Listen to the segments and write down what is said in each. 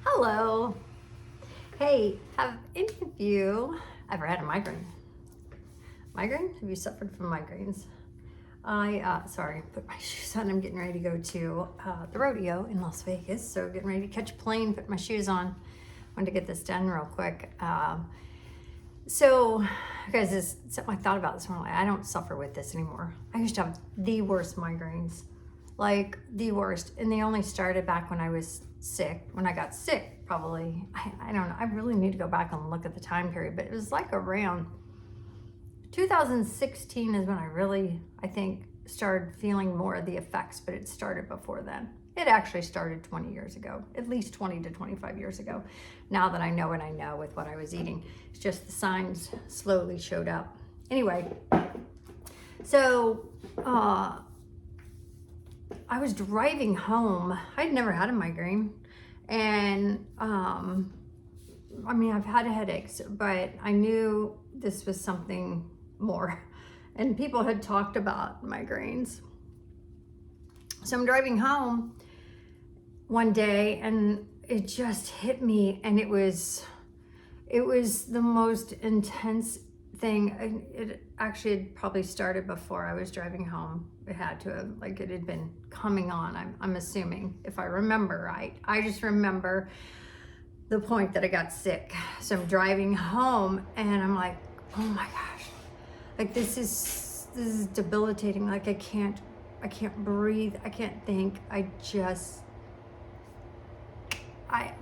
Hello. Hey, have any of you ever had a migraine? Migraine? Have you suffered from migraines? Sorry, put my shoes on. I'm getting ready to go to the rodeo in Las Vegas. So getting ready to catch a plane, put my shoes on. Wanted to get this done real quick. Guys, this is something I thought about this morning. I don't suffer with this anymore. I used to have the worst migraines, like the worst. And they only started back when I was sick, when I got sick, probably. I don't know. I really need to go back and look at the time period, but it was like around 2016 is when I think, started feeling more of the effects, but it started before then. It actually started 20 years ago, at least 20 to 25 years ago. Now that I know what I know with what I was eating, it's just the signs slowly showed up. Anyway, so I was driving home. I'd never had a migraine, and I've had headaches, but I knew this was something more, and people had talked about migraines. So I'm driving home one day, and it just hit me, and it was the most intense thing. It actually had probably started before I was driving home. It had to have, like, it had been coming on, I'm assuming, if I remember right. I just remember the point that I got sick. So I'm driving home, and I'm like, oh my gosh, like this is debilitating. Like I can't breathe, I can't think.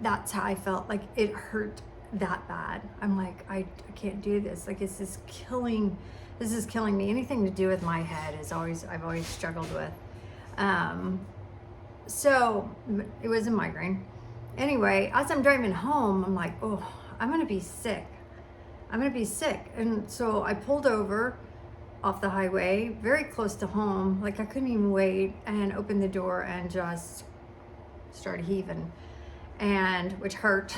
That's how I felt. Like it hurt that bad. I'm like, I can't do this. Like this is killing me. Anything to do with my head I've always struggled with. So it was a migraine. Anyway, as I'm driving home, I'm like, oh, I'm gonna be sick. And so I pulled over off the highway, very close to home. Like I couldn't even wait, and opened the door and just started heaving, and which hurt.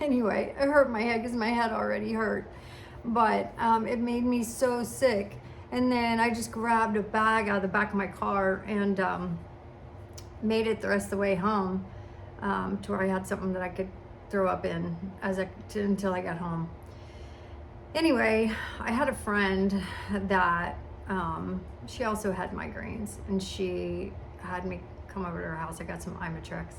Anyway, it hurt my head because my head already hurt, but it made me so sick. And then I just grabbed a bag out of the back of my car and made it the rest of the way home to where I had something that I could throw up in until I got home. Anyway, I had a friend that she also had migraines, and she had me come over to her house. I got some Imitrex,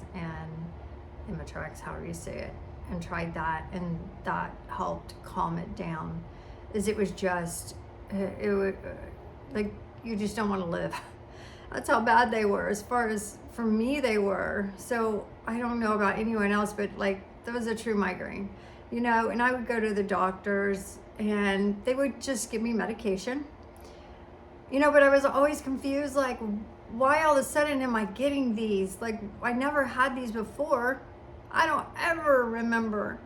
however you say it, and tried that, and that helped calm it down. It was just, it would, like, you just don't want to live. That's how bad they were. As far as for me, they were. So I don't know about anyone else, but like that was a true migraine, and I would go to the doctors, and they would just give me medication, but I was always confused, like, why all of a sudden am I getting these? Like, I never had these before. I don't ever remember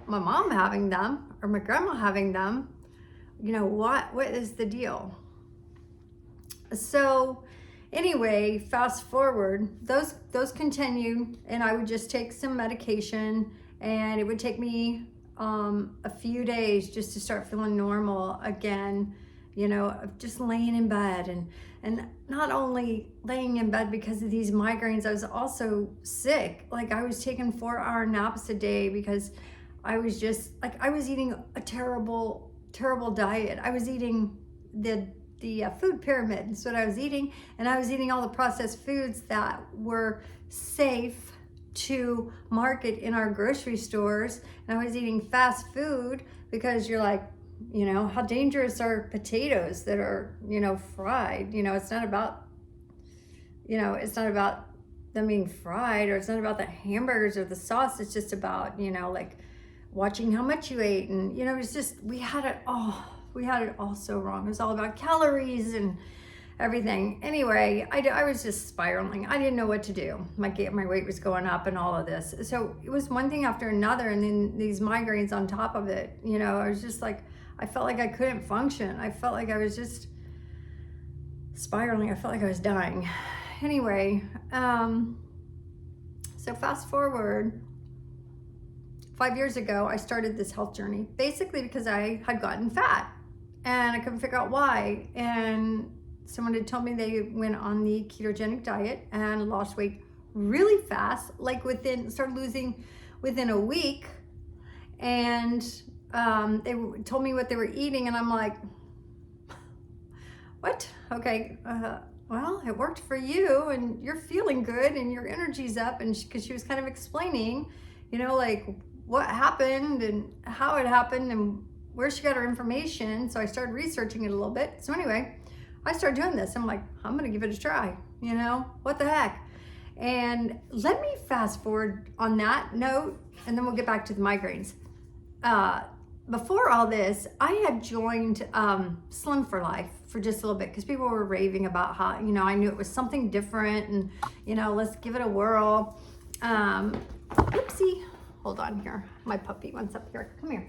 my mom having them or my grandma having them. What is the deal? So anyway, fast forward, those continue, and I would just take some medication, and it would take me a few days just to start feeling normal again, of just laying in bed, and not only laying in bed because of these migraines, I was also sick. Like I was taking 4-hour naps a day because I was just like, I was eating a terrible diet. I was eating the food pyramid is what I was eating, and I was eating all the processed foods that were safe to market in our grocery stores, and I was eating fast food because you're like, how dangerous are potatoes that are, fried? It's not about, them being fried, or it's not about the hamburgers or the sauce. It's just about, like watching how much you ate, and it's just, we had it all so wrong. It was all about calories and everything. Anyway, I was just spiraling. I didn't know what to do. My weight was going up and all of this. So it was one thing after another, and then these migraines on top of it. I was just like, I felt like I couldn't function. I felt like I was just spiraling. I felt like I was dying. Anyway, so fast forward, 5 years ago, I started this health journey, basically because I had gotten fat, and I couldn't figure out why. And someone had told me they went on the ketogenic diet and lost weight really fast, like started losing within a week. And they told me what they were eating, and I'm like, what? Okay, well, it worked for you, and you're feeling good, and your energy's up. And because she was kind of explaining, you know, like what happened and how it happened and where she got her information. So I started researching it a little bit. So anyway, I started doing this. I'm like, I'm gonna give it a try, you know, what the heck? And let me fast forward on that note, and then we'll get back to the migraines. Before all this, I had joined Slim for Life for just a little bit because people were raving about how, you know, I knew it was something different, and, you know, let's give it a whirl. Oopsie, hold on here. My puppy wants up here. Come here.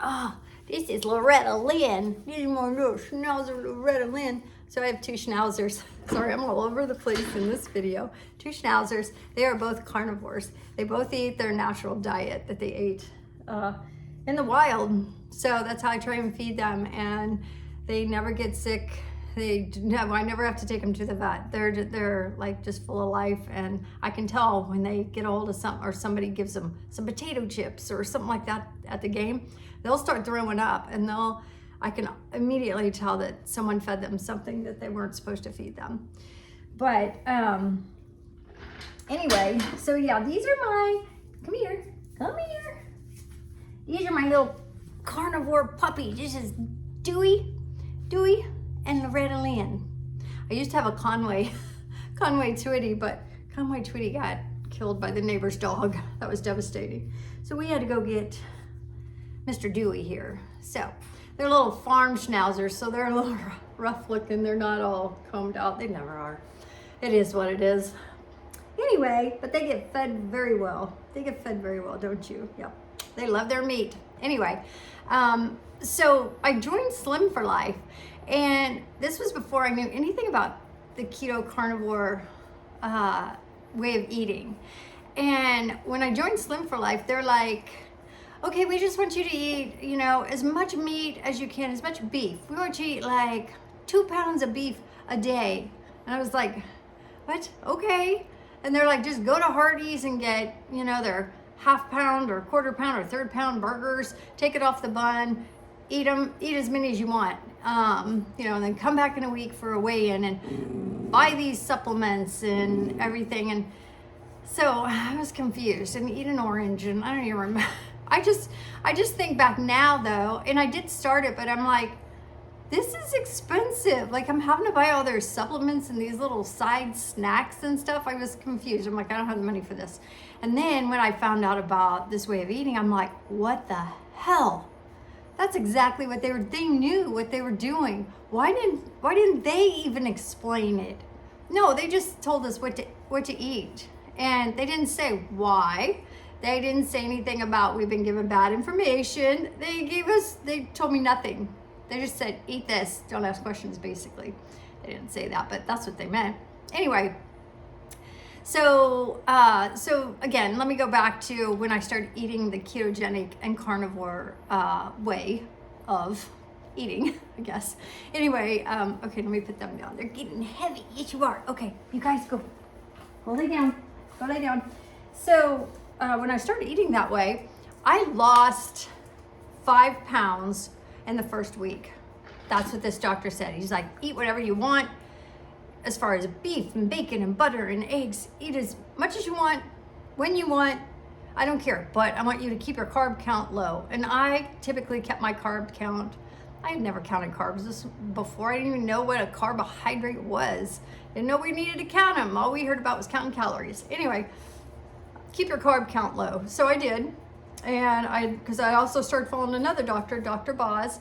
Oh, this is Loretta Lynn. This is my little schnauzer, Loretta Lynn. So I have two schnauzers. Sorry, I'm all over the place in this video. Two schnauzers. They are both carnivores. They both eat their natural diet that they ate in the wild. So that's how I try and feed them, and they never get sick. I never have to take them to the vet. They're like just full of life, and I can tell when they get a hold of something, or somebody gives them some potato chips or something like that at the game, they'll start throwing up, and I can immediately tell that someone fed them something that they weren't supposed to feed them. But anyway, so yeah, these are come here. These are my little carnivore puppies. This is Dewey, and Loretta Lynn. I used to have a Conway Twitty, but Conway Twitty got killed by the neighbor's dog. That was devastating. So we had to go get Mr. Dewey here. So they're little farm schnauzers, so they're a little rough looking. They're not all combed out. They never are. It is what it is. Anyway, but they get fed very well. They get fed very well, don't you? Yep. They love their meat. Anyway, so I joined Slim for Life, and this was before I knew anything about the keto carnivore way of eating. And when I joined Slim for Life, they're like, okay, we just want you to eat, you know, as much meat as you can, as much beef. We want you to eat like 2 pounds of beef a day. And I was like, what? Okay. And they're like, just go to Hardee's and get, you know, their half pound or quarter pound or third pound burgers, take it off the bun, eat as many as you want, you know, and then come back in a week for a weigh-in and buy these supplements and everything. And so I was confused, and eat an orange, and I don't even remember. I just think back now though, and I did start it, but I'm like, this is expensive. Like, I'm having to buy all their supplements and these little side snacks and stuff. I was confused. I'm like, I don't have the money for this. And then when I found out about this way of eating, I'm like, what the hell? That's exactly what they knew what they were doing. Why didn't they even explain it? No, they just told us what to eat. And they didn't say why. They didn't say anything about we've been given bad information. They told me nothing. They just said, eat this, don't ask questions, basically. They didn't say that, but that's what they meant. Anyway, so again, let me go back to when I started eating the ketogenic and carnivore way of eating, I guess. Anyway, okay, let me put them down. They're getting heavy. Yes, you are. Okay, you guys go lay down. Go lay down. So when I started eating that way, I lost 5 pounds in the first week. That's what this doctor said. He's like, eat whatever you want, as far as beef and bacon and butter and eggs. Eat as much as you want, when you want. I don't care, but I want you to keep your carb count low. And I typically kept my carb count. I had never counted carbs before. I didn't even know what a carbohydrate was. Didn't know we needed to count them. All we heard about was counting calories. Anyway, keep your carb count low. So I did. And because I also started following another doctor, Dr. Boz,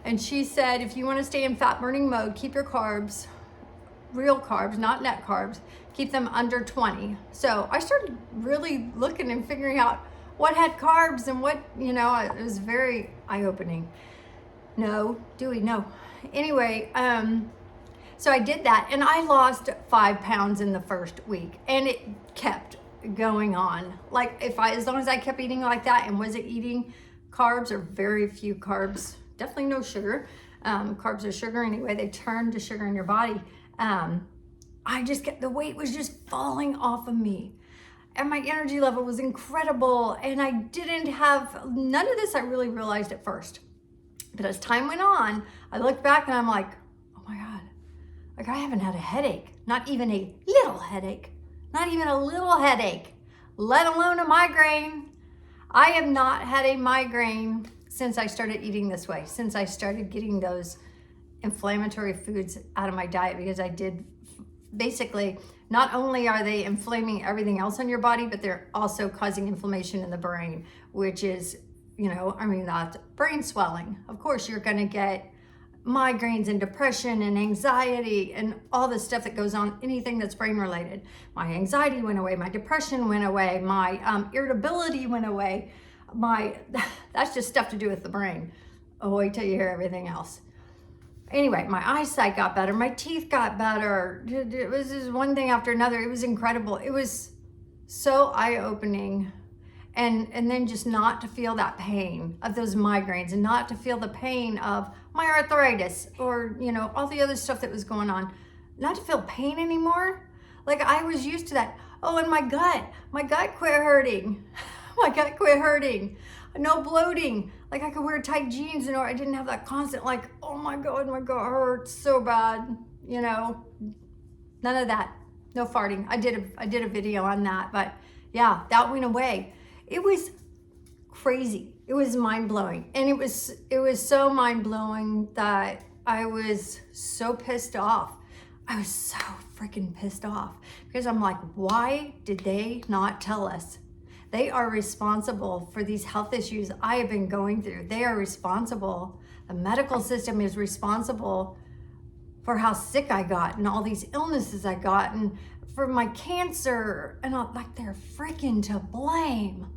and she said, if you want to stay in fat burning mode, keep your carbs, real carbs, not net carbs, keep them under 20. So I started really looking and figuring out what had carbs and what, you know, it was very eye-opening. No, Dewey, no. Anyway, so I did that, and I lost 5 pounds in the first week, and it kept going on. Like, as long as I kept eating like that and wasn't eating carbs or very few carbs, definitely no sugar. Carbs are sugar anyway. They turn to sugar in your body. the weight was just falling off of me. And my energy level was incredible. And I didn't have, none of this I really realized at first. But as time went on, I looked back and I'm like, oh my God, like I haven't had a headache, not even a little headache, not even a little headache, let alone a migraine. I have not had a migraine since I started eating this way, since I started getting those inflammatory foods out of my diet, because I did basically, not only are they inflaming everything else in your body, but they're also causing inflammation in the brain, which is, that's brain swelling. Of course, you're going to get migraines and depression and anxiety and all the stuff that goes on, anything that's brain related. My anxiety went away, my depression went away, my irritability went away. That's just stuff to do with the brain. Oh, wait till you hear everything else. Anyway, my eyesight got better, my teeth got better. It was just one thing after another. It was incredible. It was so eye-opening. And then just not to feel that pain of those migraines, and not to feel the pain of my arthritis or, all the other stuff that was going on. Not to feel pain anymore. Like I was used to that. Oh, and my gut quit hurting. My gut quit hurting. No bloating. Like I could wear tight jeans and I didn't have that constant like, oh my God, my gut hurts so bad. None of that. No farting. I did a video on that, but yeah, that went away. It was crazy. It was mind-blowing. And it was so mind-blowing that I was so pissed off. I was so freaking pissed off because I'm like, why did they not tell us? They are responsible for these health issues I have been going through. They are responsible. The medical system is responsible for how sick I got and all these illnesses I got and for my cancer. And they're freaking to blame.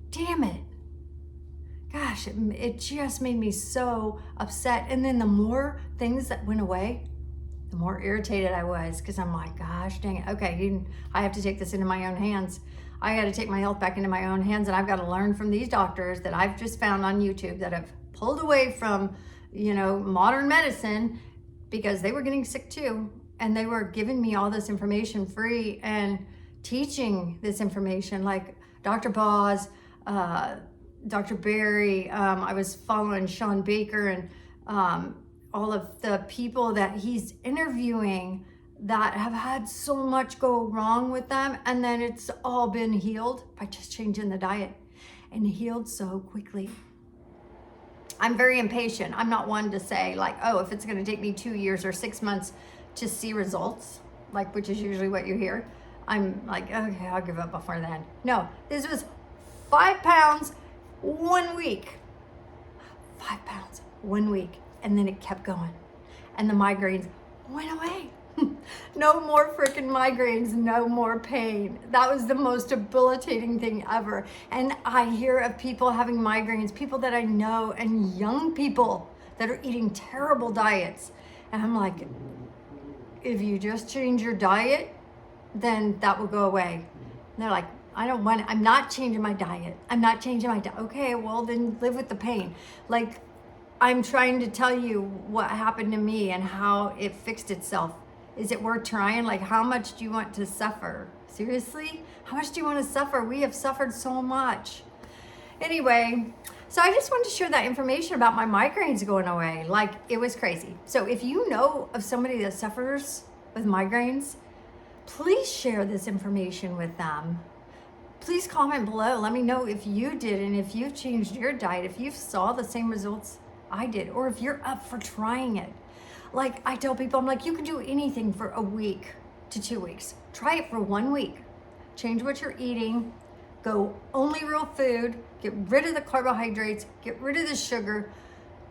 Damn it. Gosh, it just made me so upset. And then the more things that went away, the more irritated I was, because I'm like, gosh, dang it. Okay, I have to take this into my own hands. I got to take my health back into my own hands, and I've got to learn from these doctors that I've just found on YouTube that have pulled away from, modern medicine, because they were getting sick too. And they were giving me all this information free and teaching this information, like Dr. Boz, Dr. Barry. I was following Sean Baker and all of the people that he's interviewing that have had so much go wrong with them, and then it's all been healed by just changing the diet, and healed so quickly. I'm very impatient. I'm not one to say like, oh, if it's going to take me 2 years or 6 months to see results, like, which is usually what you hear, I'm like, okay, I'll give up before then. No, this was 5 pounds 1 week. 5 pounds 1 week. And then it kept going. And the migraines went away. No more freaking migraines, no more pain. That was the most debilitating thing ever. And I hear of people having migraines, people that I know, and young people that are eating terrible diets. And I'm like, if you just change your diet, then that will go away. And they're like, I'm not changing my diet. I'm not changing my diet. Okay, well then live with the pain. Like, I'm trying to tell you what happened to me and how it fixed itself. Is it worth trying? Like, how much do you want to suffer? Seriously? How much do you want to suffer? We have suffered so much. Anyway, so I just wanted to share that information about my migraines going away. Like, it was crazy. So if you know of somebody that suffers with migraines, please share this information with them. Please comment below. Let me know if you did and if you've changed your diet, if you saw the same results I did, or if you're up for trying it. Like I tell people, I'm like, you can do anything for a week to 2 weeks. Try it for 1 week. Change what you're eating. Go only real food. Get rid of the carbohydrates. Get rid of the sugar.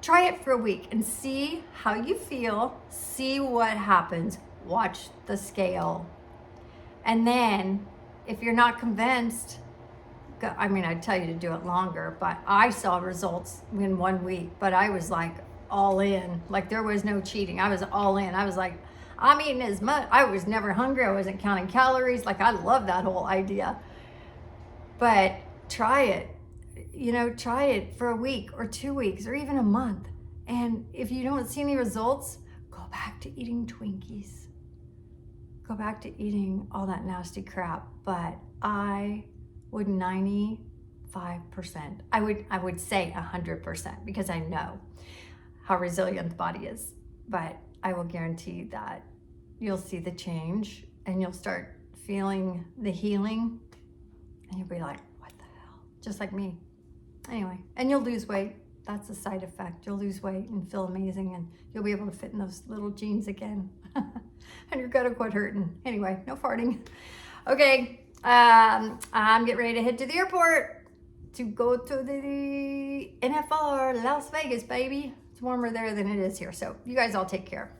Try it for a week and see how you feel. See what happens. Watch the scale. And then if you're not convinced, I'd tell you to do it longer, but I saw results in 1 week, but I was like all in. Like there was no cheating. I was all in. I was like, I'm eating as much. I was never hungry. I wasn't counting calories. Like I love that whole idea. But try it. Try it for a week or 2 weeks or even a month. And if you don't see any results, go back to eating Twinkies. go back to eating all that nasty crap, but I would 95%, I would say 100% because I know how resilient the body is, but I will guarantee that you'll see the change and you'll start feeling the healing and you'll be like, what the hell? Just like me. Anyway, and you'll lose weight. That's a side effect. You'll lose weight and feel amazing and you'll be able to fit in those little jeans again. And your gut will quit hurting. Anyway, no farting. Okay, I'm getting ready to head to the airport to go to the NFR Las Vegas, baby. It's warmer there than it is here. So you guys all take care.